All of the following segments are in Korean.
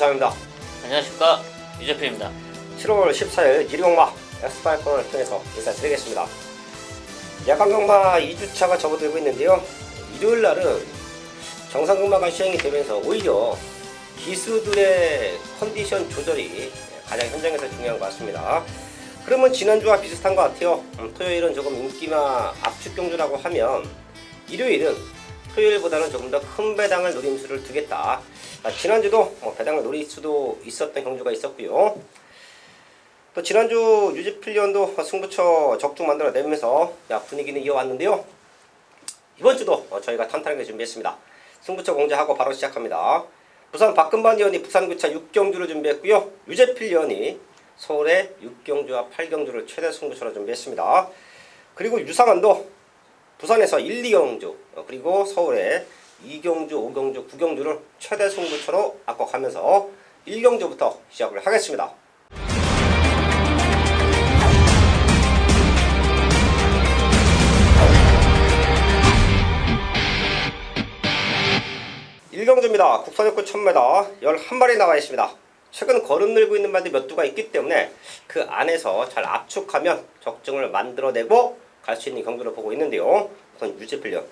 유상입니다. 안녕하십니까, 유재필입니다. 7월 14일 일용마 엑스파이콘을 통해서 인사드리겠습니다. 야간경마 2주차가 접어들고 있는데요. 일요일날은 정상경마가 시행이 되면서 오히려 기수들의 컨디션 조절이 가장 현장에서 중요한 것 같습니다. 그러면 지난주와 비슷한 것 같아요. 토요일은 조금 인기마 압축 경주라고 하면 일요일은 토요일보다는 조금 더 큰 배당을 노림수를 두겠다. 지난주도 배당을 노릴 수도 있었던 경주가 있었고요. 또 지난주 유지필리언도 승부처 적중 만들어내면서 분위기는 이어왔는데요. 이번주도 저희가 탄탄하게 준비했습니다. 승부처 공지하고 바로 시작합니다. 부산 박근반 의원이 부산구차 6경주를 준비했고요. 유재필 의원이 서울의 6경주와 8경주를 최대 승부처로 준비했습니다. 그리고 유상한도 부산에서 1, 2경주 그리고 서울의 2경주, 5경주, 9경주를 최대 승부처로 바꿔가면서 1경주부터 시작을 하겠습니다. 일경주입니다. 국산육구 1000m 11마리 나와 있습니다. 최근 거름 늘고 있는 말들 몇 두가 있기 때문에 그 안에서 잘 압축하면 적정을 만들어내고 갈 수 있는 경주를 보고 있는데요. 우선 유재필련.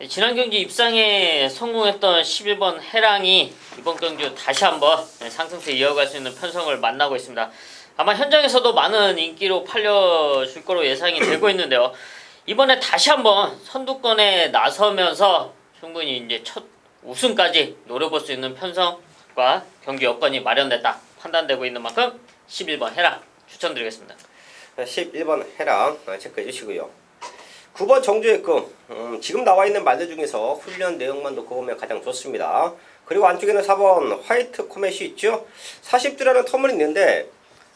지난 경주 입상에 성공했던 11번 해랑이 이번 경주 다시 한번 상승세 이어갈 수 있는 편성을 만나고 있습니다. 아마 현장에서도 많은 인기로 팔려줄 거로 예상이 되고 있는데요. 이번에 다시 한번 선두권에 나서면서 충분히 이제 첫 우승까지 노려볼 수 있는 편성과 경기 여건이 마련됐다 판단되고 있는 만큼 11번 해랑 추천드리겠습니다. 11번 해랑 체크해 주시고요. 9번 정주의 꿈. 지금 나와 있는 말들 중에서 훈련 내용만 놓고 보면 가장 좋습니다. 그리고 안쪽에는 4번 화이트 코멧이 있죠. 40주라는 텀을 있는데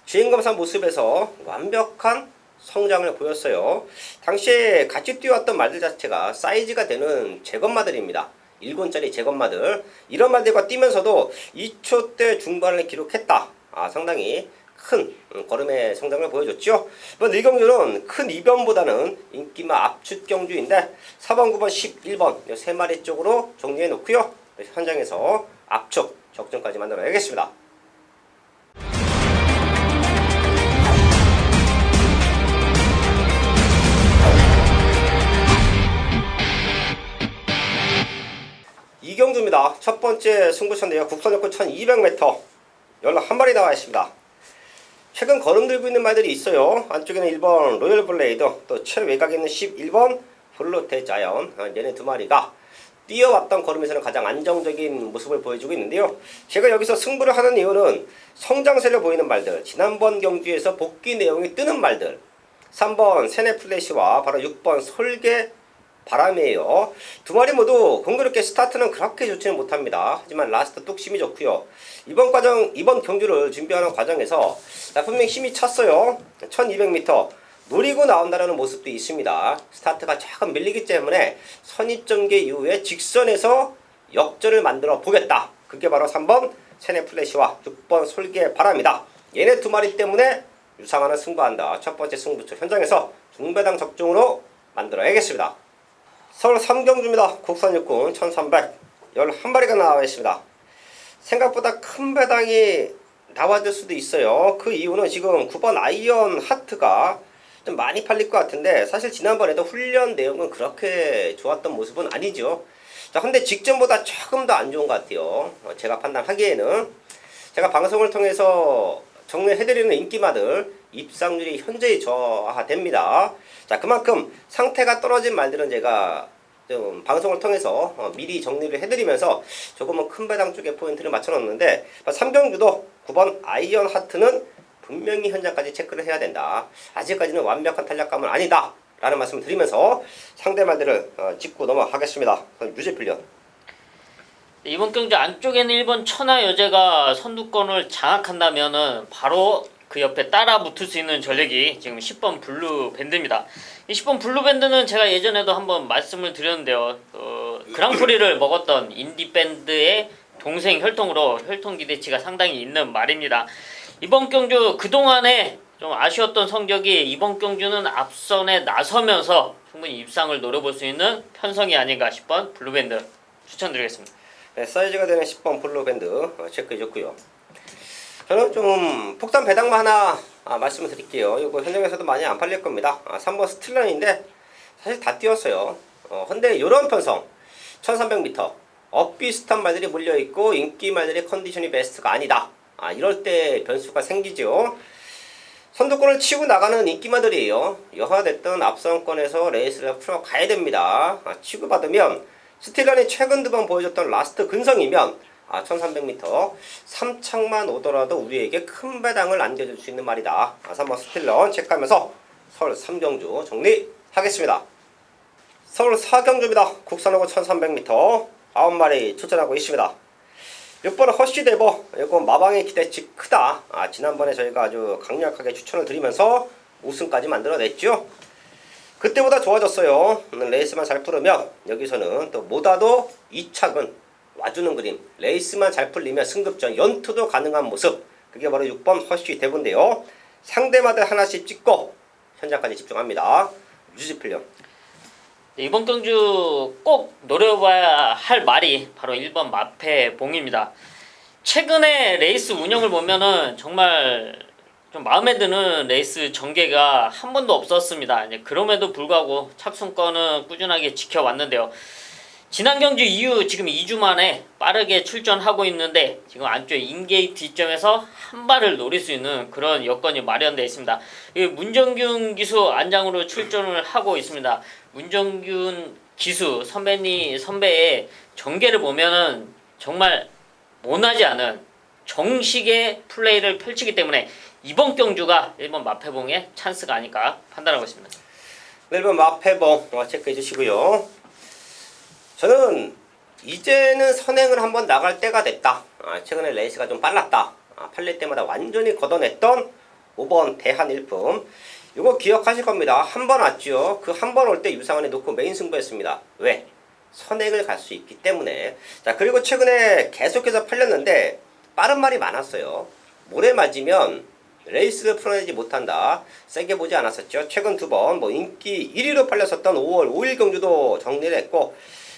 주행검사 모습에서 완벽한 성장을 보였어요. 당시에 같이 뛰어왔던 말들 자체가 사이즈가 되는 제검마들입니다. 1권짜리 제검마들. 이런 말들과 뛰면서도 2초대 중반을 기록했다. 상당히 큰 걸음의 성장을 보여줬죠. 이번 1경주는 큰 이변보다는 인기마 압축 경주인데 4번, 9번, 11번 이 3마리 쪽으로 정리해 놓고요. 현장에서 압축 적정까지 만들어야겠습니다. 이경주입니다. 첫 번째 승부처인데요. 국산육구 1200m 11마리 나와 있습니다. 최근 거름 들고 있는 말들이 있어요. 안쪽에는 1번 로열 블레이드, 또 최외곽에 있는 11번 블루테 자이언, 얘네 두 마리가 뛰어왔던 걸음에서는 가장 안정적인 모습을 보여주고 있는데요. 제가 여기서 승부를 하는 이유는 성장세를 보이는 말들, 지난번 경주에서 복귀 내용이 뜨는 말들, 3번 세네플래시와 바로 6번 솔개 바람이에요. 두 마리 모두 공교롭게 스타트는 그렇게 좋지는 못합니다. 하지만 라스트 뚝심이 좋고요. 이번 경주를 준비하는 과정에서 분명히 힘이 찼어요. 1200m 노리고 나온다는 모습도 있습니다. 스타트가 조금 밀리기 때문에 선입전개 이후에 직선에서 역전을 만들어 보겠다. 그게 바로 3번 세네플래시와 6번 솔개 바람이다. 얘네 두 마리 때문에 유상하는 승부한다. 첫 번째 승부처 현장에서 중배당 적중으로 만들어야겠습니다. 서울 3경주입니다. 국산육군 1300 11마리가 나와 있습니다. 생각보다 큰 배당이 나와줄 수도 있어요. 그 이유는 지금 9번 아이언 하트가 좀 많이 팔릴 것 같은데 사실 지난번에도 훈련 내용은 그렇게 좋았던 모습은 아니죠. 자, 근데 직전보다 조금 더 안 좋은 것 같아요. 제가 판단하기에는 제가 방송을 통해서 정리해드리는 인기마들 입상률이 현저히 저하됩니다. 자, 그만큼 상태가 떨어진 말들은 제가 좀 방송을 통해서 미리 정리를 해드리면서 조금은 큰 배당 쪽에 포인트를 맞춰놓는데 3경주도 9번 아이언 하트는 분명히 현장까지 체크를 해야 된다. 아직까지는 완벽한 탄력감은 아니다 라는 말씀을 드리면서 상대 말들을 짚고 넘어가겠습니다. 유재필련. 이번 경주 안쪽에는 1번 천하여제가 선두권을 장악한다면은 바로 그 옆에 따라 붙을 수 있는 전력이 지금 10번 블루밴드입니다. 이 10번 블루밴드는 제가 예전에도 한번 말씀을 드렸는데요. 그랑프리를 먹었던 인디밴드의 동생 혈통으로 혈통 기대치가 상당히 있는 말입니다. 이번 경주 그동안에 좀 아쉬웠던 성적이 이번 경주는 앞선에 나서면서 충분히 입상을 노려볼 수 있는 편성이 아닌가 10번 블루밴드 추천드리겠습니다. 네, 사이즈가 되는 10번 블루 밴드 체크해줬고요. 저는 좀 폭탄 배당만 하나 말씀을 드릴게요. 이거 현장에서도 많이 안 팔릴 겁니다. 3번 스틸런인데 사실 다 띄웠어요. 근데 이런 편성 1300m 엇비슷한 말들이 몰려있고 인기 말들의 컨디션이 베스트가 아니다. 이럴 때 변수가 생기죠. 선두권을 치고 나가는 인기마들이에요. 여하됐든 앞선권에서 레이스를 풀어가야 됩니다. 치고 받으면 스틸런이 최근 두 번 보여줬던 라스트 근성이면 1300m 3착만 오더라도 우리에게 큰 배당을 안겨줄 수 있는 말이다. 3번 스틸런 체크하면서 서울 3경주 정리하겠습니다. 서울 4경주입니다. 국산호고 1300m 9마리 출전하고 있습니다. 6번은 허쉬데버. 이건 마방의 기대치 크다. 지난번에 저희가 아주 강력하게 추천을 드리면서 우승까지 만들어냈죠. 그때보다 좋아졌어요. 레이스만 잘 풀으면 여기서는 또 뭐다도 2착은 와주는 그림. 레이스만 잘 풀리면 승급전 연투도 가능한 모습. 그게 바로 6번 허쉬데버인데요. 상대마다 하나씩 찍고 현장까지 집중합니다. 유지필령. 이번 경주 꼭 노려봐야 할 말이 바로 1번 마페봉입니다. 최근에 레이스 운영을 보면은 정말 좀 마음에 드는 레이스 전개가 한 번도 없었습니다. 이제 그럼에도 불구하고 착순권은 꾸준하게 지켜왔는데요. 지난 경주 이후 지금 2주 만에 빠르게 출전하고 있는데 지금 안쪽 인게이트 지점에서 한 발을 노릴 수 있는 그런 여건이 마련되어 있습니다. 문정균 기수 안장으로 출전을 하고 있습니다. 문정균 기수 선배의 전개를 보면은 정말 모나지 않은 정식의 플레이를 펼치기 때문에 이번 경주가 1번 마페봉의 찬스가 아닐까 판단하고 있습니다. 1번 마페봉 체크해 주시고요. 저는 이제는 선행을 한번 나갈 때가 됐다. 최근에 레이스가 좀 빨랐다. 팔릴 때마다 완전히 걷어냈던 5번 대한일품. 이거 기억하실 겁니다. 한 번 왔죠. 그 한 번 올 때 유상원에 놓고 메인 승부했습니다. 왜? 선행을 갈 수 있기 때문에. 자, 그리고 최근에 계속해서 팔렸는데 빠른 말이 많았어요. 모래 맞으면 레이스를 풀어내지 못한다. 세게 보지 않았었죠. 최근 두 번 인기 1위로 팔렸었던 5월 5일 경주도 정리를 했고,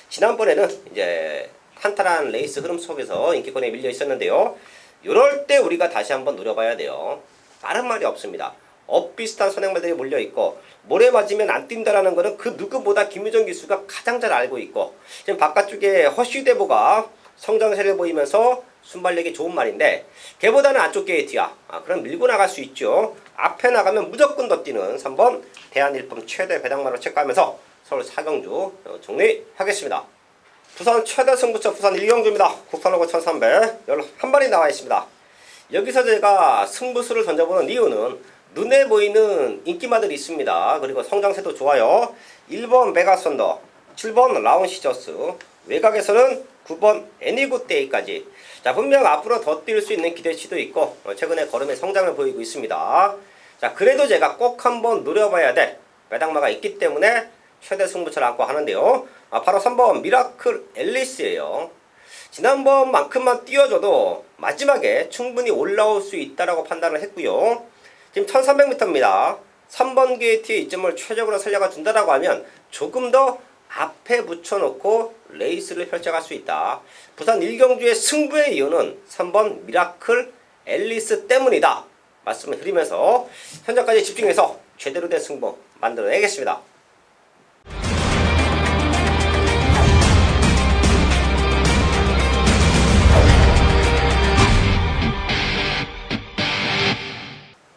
지난번에는 이제 탄탄한 레이스 흐름 속에서 인기권에 밀려 있었는데요. 이럴 때 우리가 다시 한번 노려봐야 돼요. 다른 말이 없습니다. 엇비슷한 선행말들이 몰려있고 모래 맞으면 안 뛴다라는 거는 그 누구보다 김유정 기수가 가장 잘 알고 있고, 지금 바깥쪽에 허쉬데보가 성장세를 보이면서 순발력이 좋은 말인데 걔보다는 안쪽 게이트야. 그럼 밀고 나갈 수 있죠. 앞에 나가면 무조건 더 뛰는 3번 대한일품 최대 배당마로 체크하면서 서울 4경주 정리하겠습니다. 부산 최대 승부처 부산 1경주입니다. 국산호고 1300 11발이 나와 있습니다. 여기서 제가 승부수를 던져보는 이유는 눈에 보이는 인기마들이 있습니다. 그리고 성장세도 좋아요. 1번 메가선더, 7번 라운시저스, 외곽에서는 9번 애니굿데이까지. 자, 분명 앞으로 더 뛸 수 있는 기대치도 있고 최근에 걸음의 성장을 보이고 있습니다. 자, 그래도 제가 꼭 한번 노려봐야 될 배당마가 있기 때문에 최대 승부처를 안고 하는데요. 바로 3번 미라클 앨리스예요. 지난번만큼만 띄워줘도 마지막에 충분히 올라올 수 있다라고 판단을 했고요. 지금 1300m입니다. 3번 게이트의 이점을 최적으로 살려가 준다라고 하면 조금 더 앞에 붙여놓고 레이스를 펼쳐갈 수 있다. 부산 1경주의 승부의 이유는 3번 미라클 앨리스 때문이다. 말씀을 드리면서 현장까지 집중해서 제대로 된 승부 만들어내겠습니다.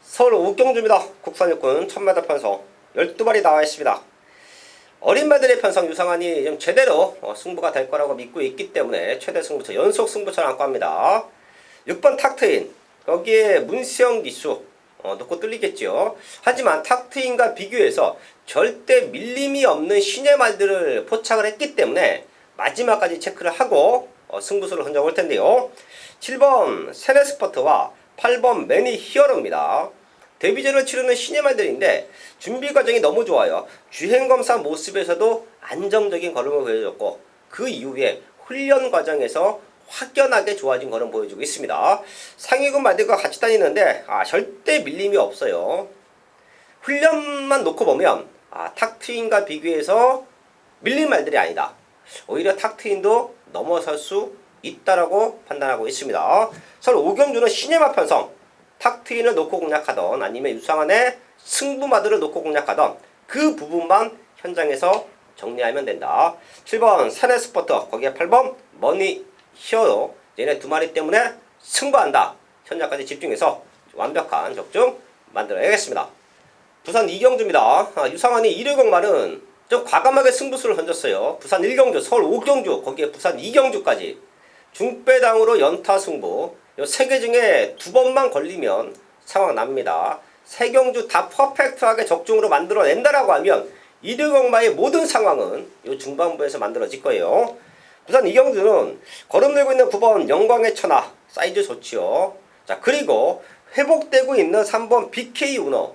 서울 5경주입니다. 국산육군 1000m 편성 12발이 나와 있습니다. 어린 말들의 편성 유상환이 좀 제대로 승부가 될 거라고 믿고 있기 때문에 최대 승부처 연속 승부처를 안고 합니다. 6번 탁트인, 거기에 문수영 기수 놓고 뚫리겠죠. 하지만 탁트인과 비교해서 절대 밀림이 없는 신의 말들을 포착을 했기 때문에 마지막까지 체크를 하고 승부수를 던져볼 텐데요. 7번 세네스퍼트와 8번 매니 히어로입니다. 데뷔전을 치르는 신의 말들인데 준비 과정이 너무 좋아요. 주행검사 모습에서도 안정적인 걸음을 보여줬고 그 이후에 훈련 과정에서 확연하게 좋아진 걸음 보여주고 있습니다. 상위군 말들과 같이 다니는데 절대 밀림이 없어요. 훈련만 놓고 보면 탁트인과 비교해서 밀린 말들이 아니다. 오히려 탁트인도 넘어설 수 있다라고 판단하고 있습니다. 서울 오경주는 시네마 편성, 탁트인을 놓고 공략하던 아니면 유상한의 승부마들을 놓고 공략하던 그 부분만 현장에서 정리하면 된다. 7번 세네스포터, 거기에 8번 머니 히어로, 얘네 두 마리 때문에 승부한다. 현장까지 집중해서 완벽한 적중 만들어야겠습니다. 부산 이경주입니다. 유상한이 1회공말은 좀 과감하게 승부수를 던졌어요. 부산 1경주, 서울 5경주, 거기에 부산 2경주까지 중배당으로 연타 승부. 요 3개 중에 2번만 걸리면 상황 납니다. 3경주 다 퍼펙트하게 적중으로 만들어낸다라고 하면 1회공마의 모든 상황은 요 중반부에서 만들어질 거예요. 부산 이경주는 거름 들고 있는 9번 영광의 천하, 사이즈 좋지요. 자, 그리고 회복되고 있는 3번 BK 우너,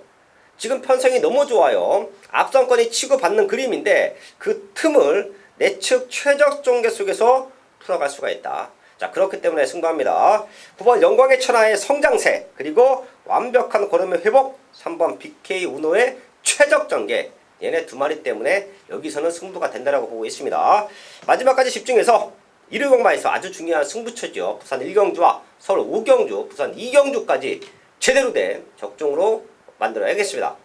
지금 편성이 너무 좋아요. 앞선권이 치고받는 그림인데 그 틈을 내측 최적 종계 속에서 풀어갈 수가 있다. 자, 그렇기 때문에 승부합니다. 9번 영광의 천하의 성장세, 그리고 완벽한 걸음의 회복, 3번 BK 우노의 최적 전개, 얘네 두 마리 때문에 여기서는 승부가 된다라고 보고 있습니다. 마지막까지 집중해서 1회공마에서 아주 중요한 승부처죠. 부산 1경주와 서울 5경주, 부산 2경주까지 제대로 된 적중으로 만들어야겠습니다.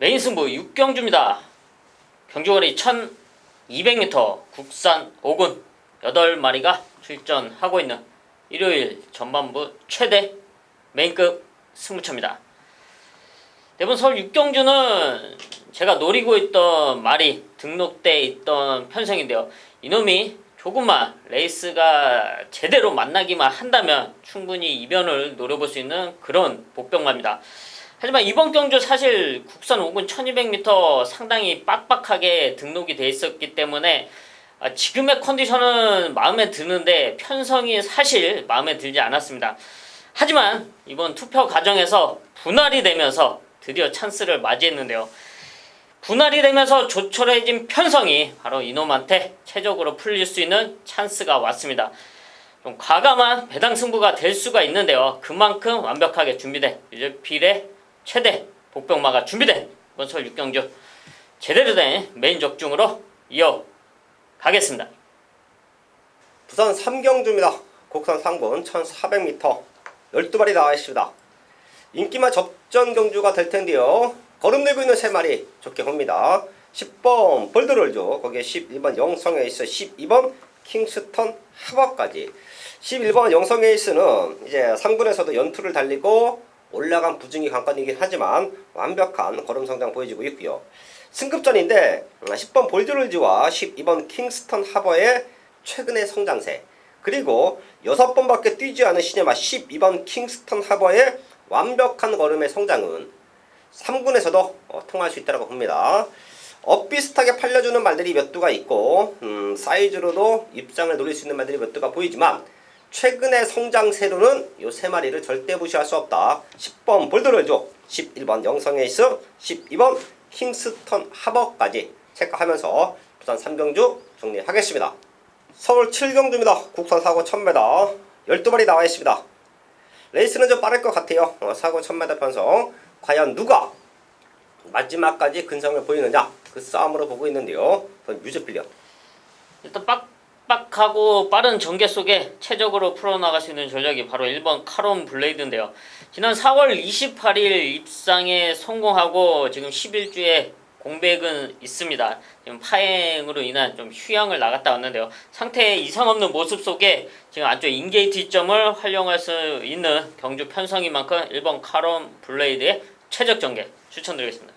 메인 승부 6경주입니다. 경주거리 1200m, 국산 5군 8마리가 출전하고 있는 일요일 전반부 최대 메인급 승부처입니다. 대부분 서울 6경주는 제가 노리고 있던 말이 등록돼 있던 편성인데요. 이놈이 조금만 레이스가 제대로 만나기만 한다면 충분히 이변을 노려볼 수 있는 그런 복병마입니다. 하지만 이번 경주 사실 국산 5군 1200m 상당히 빡빡하게 등록이 돼 있었기 때문에 지금의 컨디션은 마음에 드는데 편성이 사실 마음에 들지 않았습니다. 하지만 이번 투표 과정에서 분할이 되면서 드디어 찬스를 맞이했는데요. 분할이 되면서 조촐해진 편성이 바로 이놈한테 최적으로 풀릴 수 있는 찬스가 왔습니다. 좀 과감한 배당 승부가 될 수가 있는데요. 그만큼 완벽하게 준비된 유저필의 최대 복병마가 준비된 이번 서울 6경주 제대로 된 메인 적중으로 이어가겠습니다. 부산 3경주입니다. 국산 3군 1400m 12마리 나와 있습니다. 인기만 접전 경주가 될 텐데요. 거름 들고 있는 3마리 좋게 봅니다. 10번 볼드롤죠. 거기에 11번 영성에이스, 12번 킹스턴 하버까지. 11번 영성에이스는 이제 3군에서도 연투를 달리고 올라간 부중이 관건이긴 하지만 완벽한 걸음 성장 보여주고 있고요. 승급전인데 10번 볼드롤즈와 12번 킹스턴 하버의 최근의 성장세, 그리고 6번밖에 뛰지 않은 시네마 12번 킹스턴 하버의 완벽한 걸음의 성장은 3군에서도 통할 수 있다고 봅니다. 엇비슷하게 팔려주는 말들이 몇 두가 있고 사이즈로도 입장을 노릴 수 있는 말들이 몇 두가 보이지만 최근의 성장세로는 이 3마리를 절대 무시할 수 없다. 10번 볼드롤조, 11번 영성에이스, 12번 킹스턴 하버까지 체크하면서 부산 3경주 정리하겠습니다. 서울 7경주입니다. 국산 4군 1000m 12마리 나와 있습니다. 레이스는 좀 빠를 것 같아요. 4군 1000m 편성. 과연 누가 마지막까지 근성을 보이느냐, 그 싸움으로 보고 있는데요. 유저필력 일단 빡빡하고 빠른 전개 속에 최적으로 풀어나갈 수 있는 전력이 바로 1번 카론 블레이드인데요. 지난 4월 28일 입상에 성공하고 지금 11주에 공백은 있습니다. 지금 파행으로 인한 좀 휴양을 나갔다 왔는데요. 상태에 이상 없는 모습 속에 지금 안쪽 인게이트 시점을 활용할 수 있는 경주 편성인 만큼 1번 카론 블레이드의 최적 전개 추천드리겠습니다.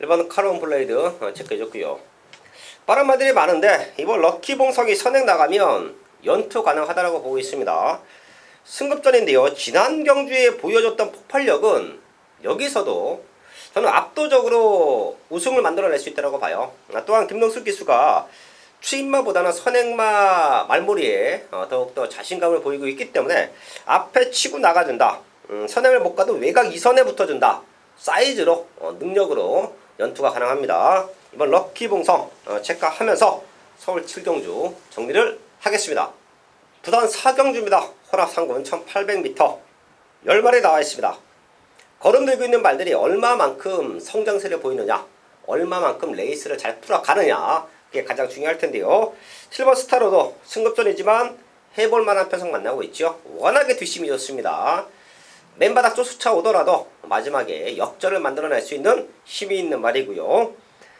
1번 카론 블레이드 체크해줬고요. 빠른 말들이 많은데 이번 럭키봉석이 선행 나가면 연투 가능하다고 보고 있습니다. 승급전인데요. 지난 경주에 보여줬던 폭발력은 여기서도 저는 압도적으로 우승을 만들어낼 수 있다고 봐요. 또한 김동숙 기수가 추임마보다는 선행마 말몰이에 더욱더 자신감을 보이고 있기 때문에 앞에 치고 나가준다. 선행을 못 가도 외곽 2선에 붙어준다. 사이즈로 능력으로 연투가 가능합니다. 이번 럭키봉성 체크하면서 서울 7경주 정리를 하겠습니다. 부산 사경주입니다. 혼합상군 1800m 10마리 나와 있습니다. 걸음 들고 있는 말들이 얼마만큼 성장세를 보이느냐, 얼마만큼 레이스를 잘 풀어가느냐, 그게 가장 중요할 텐데요. 7번 스타로도 승급전이지만 해볼 만한 편성 만나고 있죠. 워낙에 뒷심이 좋습니다. 맨바닥 쫓아 오더라도 마지막에 역전을 만들어낼 수 있는 힘이 있는 말이고요.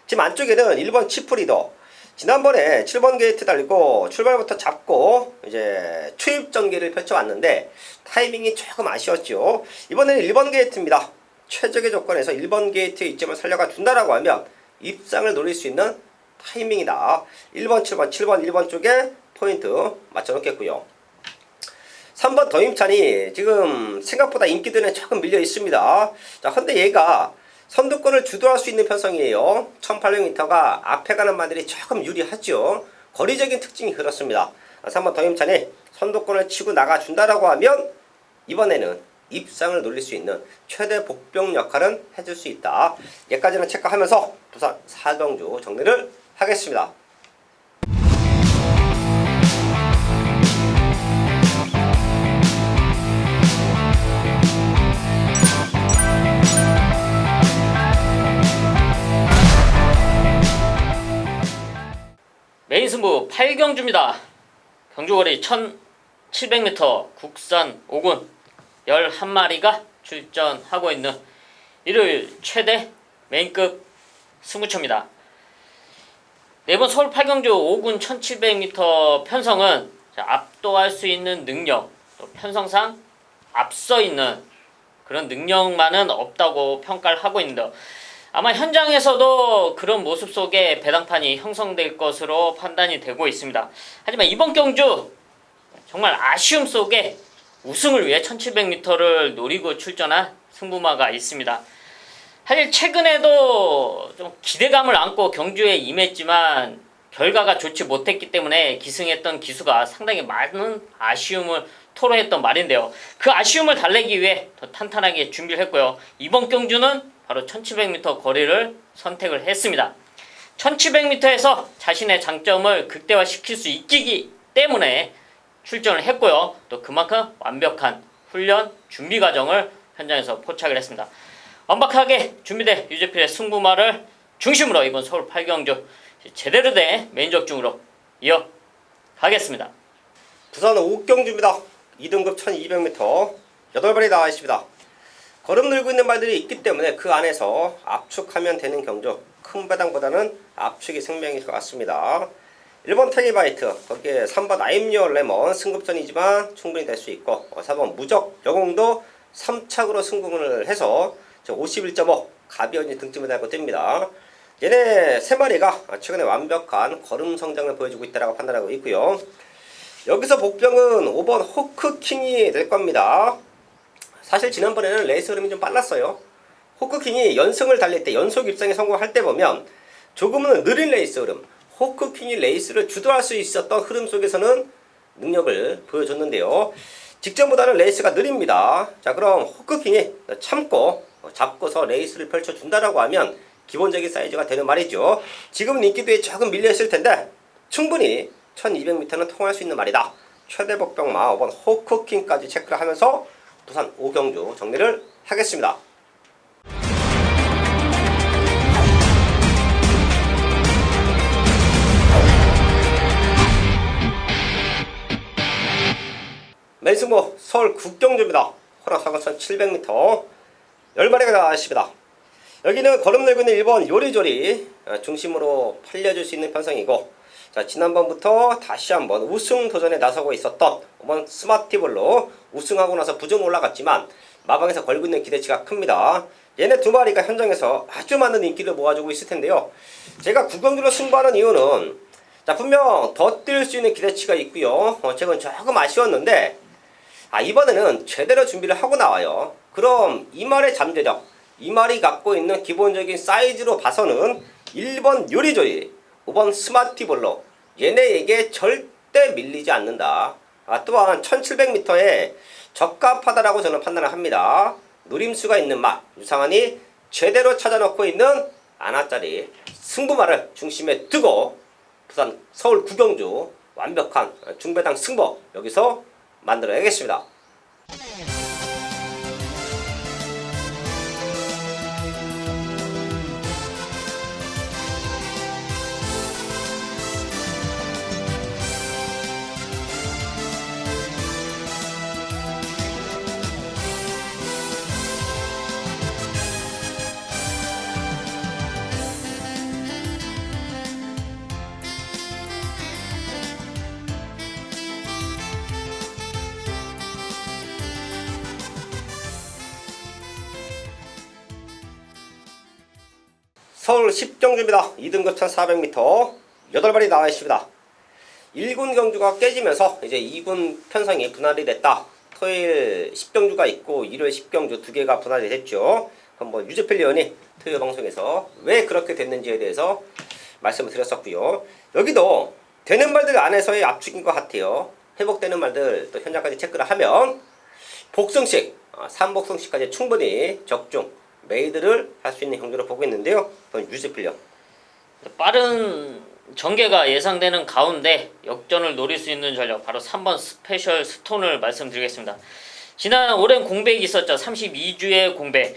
지금 안쪽에는 1번 치프리더, 지난번에 7번 게이트 달리고 출발부터 잡고 이제 추입 전개를 펼쳐왔는데 타이밍이 조금 아쉬웠죠. 이번에는 1번 게이트입니다. 최적의 조건에서 1번 게이트의 이점을 살려가 준다라고 하면 입상을 노릴 수 있는 타이밍이다. 1번, 7번, 7번, 1번 쪽에 포인트 맞춰놓겠고요. 3번 더 힘찬이 지금 생각보다 인기들은 조금 밀려 있습니다. 자, 근데 얘가 선두권을 주도할 수 있는 편성이에요. 1800m가 앞에 가는 말들이 조금 유리하죠. 거리적인 특징이 그렇습니다. 3번 더 힘찬이 선두권을 치고 나가준다라고 하면 이번에는 입상을 노릴 수 있는 최대 복병 역할은 해줄 수 있다. 얘까지는 체크하면서 부산 사경주 정리를 하겠습니다. 메인 승부 8경주입니다. 경주거리 1700m 국산 5군 11마리가 출전하고 있는 일요일 최대 메인급 승부처입니다. 네번 서울 8경주 5군 1700m 편성은 압도할 수 있는 능력, 또 편성상 앞서 있는 그런 능력만은 없다고 평가를 하고 있는데, 아마 현장에서도 그런 모습 속에 배당판이 형성될 것으로 판단이 되고 있습니다. 하지만 이번 경주 정말 아쉬움 속에 우승을 위해 1700m를 노리고 출전한 승부마가 있습니다. 사실 최근에도 좀 기대감을 안고 경주에 임했지만 결과가 좋지 못했기 때문에 기승했던 기수가 상당히 많은 아쉬움을 토로했던 말인데요. 그 아쉬움을 달래기 위해 더 탄탄하게 준비를 했고요. 이번 경주는 바로 1700m 거리를 선택을 했습니다. 1700m에서 자신의 장점을 극대화시킬 수 있기 때문에 출전을 했고요. 또 그만큼 완벽한 훈련 준비 과정을 현장에서 포착을 했습니다. 완벽하게 준비된 유재필의 승부마를 중심으로 이번 서울 8경주 제대로 된 메인 적중으로 이어가겠습니다. 부산 5경주입니다. 2등급 1200m 8마리 나와 있습니다. 걸음 들고 있는 말들이 있기 때문에 그 안에서 압축하면 되는 경주, 큰 배당보다는 압축이 생명일 것 같습니다. 1번 테기바이트, 거기에 3번 아임리어 레몬 승급전이지만 충분히 될 수 있고, 4번 무적 여공도 3착으로 승부를 해서 51.5 가벼운 등짐을 달고 뜹니다. 얘네 3마리가 최근에 완벽한 걸음 성장을 보여주고 있다고 판단하고 있고요. 여기서 복병은 5번 호크킹이 될 겁니다. 사실 지난번에는 레이스 흐름이 좀 빨랐어요. 호크킹이 연승을 달릴 때, 연속 입상에 성공할 때 보면 조금은 느린 레이스 흐름, 호크킹이 레이스를 주도할 수 있었던 흐름 속에서는 능력을 보여줬는데요. 직전보다는 레이스가 느립니다. 자, 그럼 호크킹이 참고 잡고서 레이스를 펼쳐준다라고 하면 기본적인 사이즈가 되는 말이죠. 지금은 인기도에 조금 밀려있을 텐데 충분히 1200m는 통할 수 있는 말이다. 최대 복병마 5번 호크킹까지 체크를 하면서 부산 5경주 정리를 하겠습니다. 메인 승부 서울 9경주입니다. 혼합상군 1700m 10마리가 나왔습니다. 여기는 걸음 들고 있는 1번 요리조리 중심으로 팔려줄 수 있는 편성이고, 자, 지난번부터 다시 한번 우승 도전에 나서고 있었던 5번 스마티블로 우승하고 나서 부정 올라갔지만 마방에서 걸고 있는 기대치가 큽니다. 얘네 2마리가 현장에서 아주 많은 인기를 모아주고 있을 텐데요. 제가 9경주로 승부하는 이유는, 자, 분명 더 뛸 수 있는 기대치가 있고요. 최근 조금 아쉬웠는데 이번에는 제대로 준비를 하고 나와요. 그럼 이 말의 잠재력, 이 말이 갖고 있는 기본적인 사이즈로 봐서는 1번 요리조리, 5번 스마티볼로 얘네에게 절대 밀리지 않는다. 또한 1700m에 적합하다라고 저는 판단을 합니다. 노림수가 있는 말, 유상환이 제대로 찾아놓고 있는 아나짜리 승부말을 중심에 두고 부산 서울 9경주 완벽한 중배당 승부 여기서 만들어야겠습니다. 서울 10경주입니다. 2등급 1400m 8마리 나와 있습니다. 1군 경주가 깨지면서 이제 2군 편성이 분할이 됐다. 토요일 10경주가 있고 일요일 10경주 두 개가 분할이 됐죠. 한번 유재필 의원이 토요일 방송에서 왜 그렇게 됐는지에 대해서 말씀을 드렸었고요. 여기도 되는 말들 안에서의 압축인 것 같아요. 회복되는 말들 또 현장까지 체크를 하면 복승식, 3복승식까지 충분히 적중 메이드를 할 수 있는 형태로 보고 있는데요. 유재필요. 빠른 전개가 예상되는 가운데 역전을 노릴 수 있는 전략 바로 3번 스페셜 스톤을 말씀드리겠습니다. 지난 오랜 공백이 있었죠. 32주의 공백.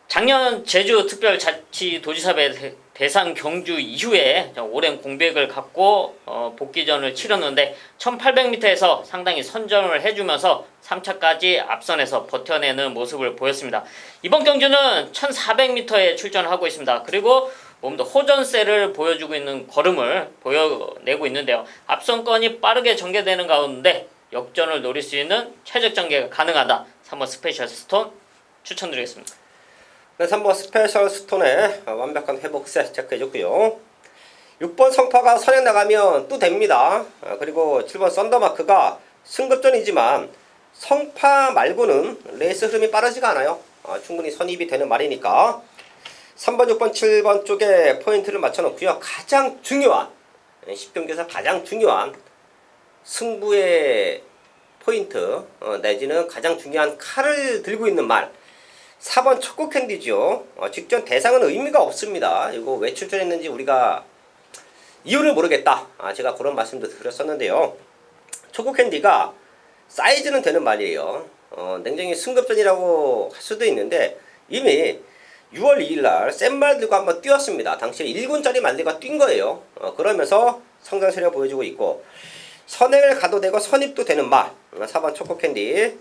작년 제주특별자치도지사회 대상 경주 이후에 오랜 공백을 갖고 복귀전을 치렀는데 1800m에서 상당히 선점을 해주면서 3차까지 앞선에서 버텨내는 모습을 보였습니다. 이번 경주는 1400m에 출전하고 있습니다. 그리고 몸도 호전세를 보여주고 있는 걸음을 보여내고 있는데요. 앞선권이 빠르게 전개되는 가운데 역전을 노릴 수 있는 최적 전개가 가능하다. 3번 스페셜 스톤 추천드리겠습니다. 3번 스페셜 스톤의 완벽한 회복세 체크해줬고요. 6번 성파가 선행 나가면 또 됩니다. 그리고 7번 썬더마크가 승급전이지만 성파 말고는 레이스 흐름이 빠르지가 않아요. 충분히 선입이 되는 말이니까 3번, 6번, 7번 쪽에 포인트를 맞춰놓고요. 가장 중요한 10경기에서 가장 중요한 승부의 포인트 내지는 가장 중요한 칼을 들고 있는 말 4번 초코캔디죠. 직전 대상은 의미가 없습니다. 이거 왜 출전했는지 우리가 이유를 모르겠다. 제가 그런 말씀도 드렸었는데요. 초코캔디가 사이즈는 되는 말이에요. 냉정히 승급전이라고 할 수도 있는데 이미 6월 2일날 센 말들과 한번 뛰었습니다. 당시에 1군짜리 말들과 뛴 거예요. 그러면서 성장세를 보여주고 있고 선행을 가도 되고 선입도 되는 말 4번 초코캔디.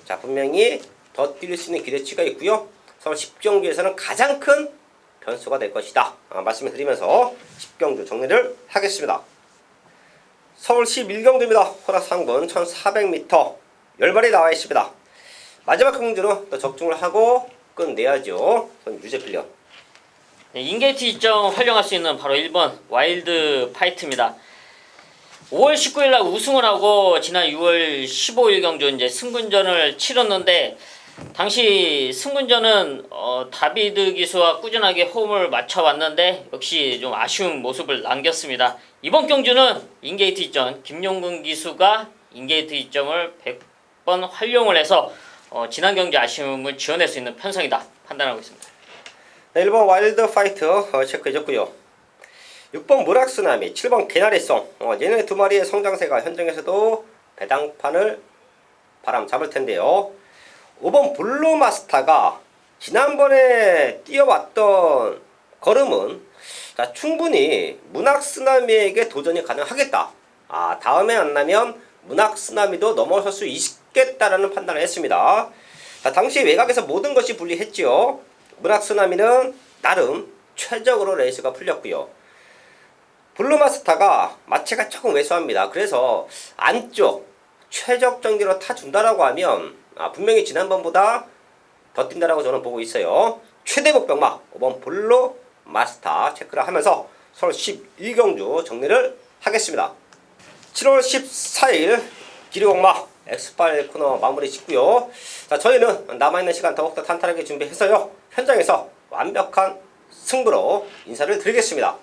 자, 분명히 더 뛸 수 있는 기대치가 있고요. 서울 10경주에서는 가장 큰 변수가 될 것이다. 말씀을 드리면서 10경주 정리를 하겠습니다. 서울 11경주입니다. 호락상군 1400m 10마리 나와 있습니다. 마지막 경주는 또 적중을 하고 끝내야죠. 유재필련. 네, 인게이트 이점 활용할 수 있는 바로 1번 와일드 파이트입니다. 5월 19일 날 우승을 하고 지난 6월 15일 경주 이제 승군전을 치렀는데 당시 승군전은 다비드 기수와 꾸준하게 호흡을 맞춰왔는데 역시 좀 아쉬운 모습을 남겼습니다. 이번 경주는 인게이트 이점 김용근 기수가 인게이트 이점을 100번 활용을 해서 지난 경기 아쉬움을 지원할 수 있는 편성이다 판단하고 있습니다. 네, 1번 와일드 파이트 체크해줬고요. 6번 무락쓰나미, 7번 개나리송 얘네 두 마리의 성장세가 현장에서도 배당판을 바람 잡을 텐데요. 5번 블루마스타가 지난번에 뛰어왔던 걸음은 충분히 문학쓰나미에게 도전이 가능하겠다. 다음에 만나면 문학쓰나미도 넘어설 수 있겠다라는 판단을 했습니다. 당시 외곽에서 모든 것이 불리했지요. 문학쓰나미는 나름 최적으로 레이스가 풀렸고요. 블루마스타가 마체가 조금 왜소합니다. 그래서 안쪽 최적 정기로 타준다라고 하면 분명히 지난번보다 더 뛴다라고 저는 보고 있어요. 최대 복병마 5번 블루마스타 체크를 하면서 서울 11경주 정리를 하겠습니다. 7월 14일 기리공마 X8 코너 마무리 짓고요. 자, 저희는 남아있는 시간 더욱더 탄탄하게 준비해서요. 현장에서 완벽한 승부로 인사를 드리겠습니다.